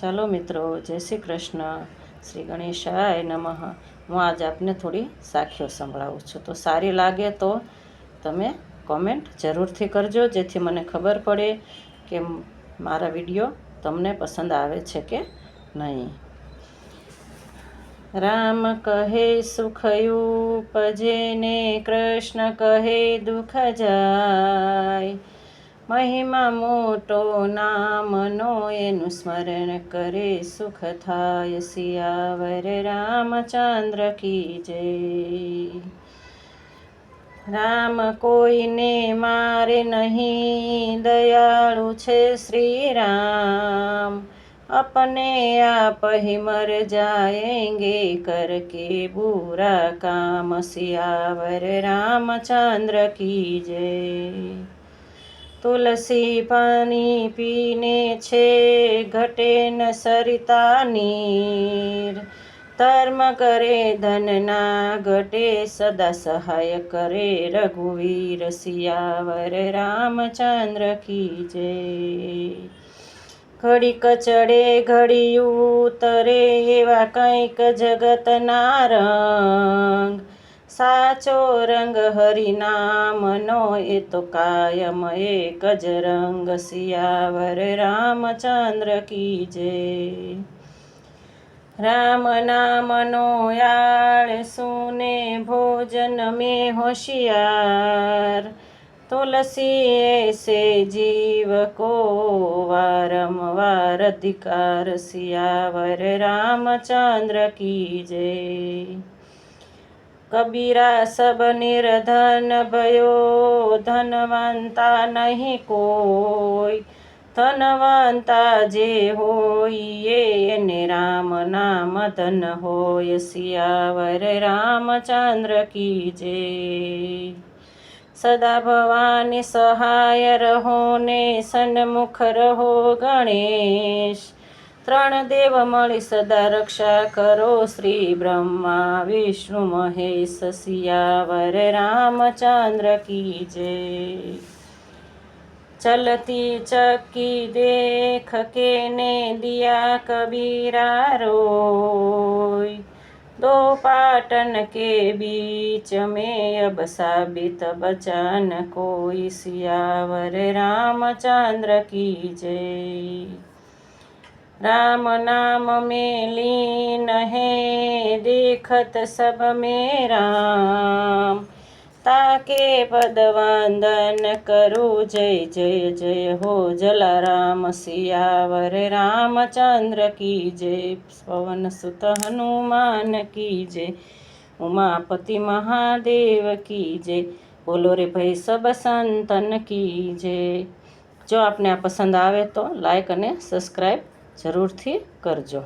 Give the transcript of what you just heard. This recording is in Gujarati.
ચાલો મિત્રો, જય શ્રી કૃષ્ણ, શ્રી ગણેશાય નમઃ. હું આજ આપને થોડી સાખીઓ સંભળાવું છું, તો સારી લાગે તો તમે કોમેન્ટ જરૂરથી કરજો, જેથી મને ખબર પડે કે મારા વિડીયો તમને પસંદ આવે છે કે નહીં. રામ કહે સુખ ઉપજે ને કૃષ્ણ કહે દુઃખ જાય. મહિમા મોટો નામનો એનું સ્મરણ કરે સુખ થાય. સિયાવર રામચંદ્ર કી જય. રામ કોઈને મારે નહીં, દયાળુ છે શ્રી રામ. अपने आप ही मर जाएंगे करके बुरा काम. सियावर रामचंद्र की जय. तुलसी पानी पीने छे घटे न सरिता नीर. धर्म करे धन ना घटे सदा सहाय करे रघुवीर. सियावर रामचंद्र की जय. ઘડીક ચડે ઘડી ઉતરે એવા કંઈક જગતના રંગ. સાચો રંગ હરિનામનો એ તો કાયમ એક જ રંગ. સિયાવર રામચંદ્ર કી જય. રામ નામનો આળસુને ભોજન में होशियार. तुलसी ऐसे जीव को वारंवार अधिकार. सियावर रामचंद्र की जय. कबीरा सब निर्धन भयो धनवंता नहीं कोई. धनवंता जे होइए એને રામ નામ ધન હોય. સિયાવર રામચંદ્ર કી જય. સદા ભવાની સહાય રહો ને સન્મુખ રહો ગણેશ. ત્રણ દેવ મળી સદા રક્ષા કરો શ્રી બ્રહ્મા વિષ્ણુ મહેશ. સિયાવર રામચંદ્ર કી જય. चलती चक्की देख के ने दिया कबीरा रोय. दो पाटन के बीच में अब साबित बचा न कोई. सियावर रामचंद्र की जय. राम नाम में लीन है देखत सब में राम. ताके पद वंदन करूँ जय जय जय हो जलाराम. सियावर रामचंद्र की जय. पवन सुत हनुमान की जय. उमापति महादेव की जय. बोलो रे भाई सब संतन की जय. जो आपने आ पसंद आवे तो लाइक अने सब्सक्राइब जरूरथी करजो.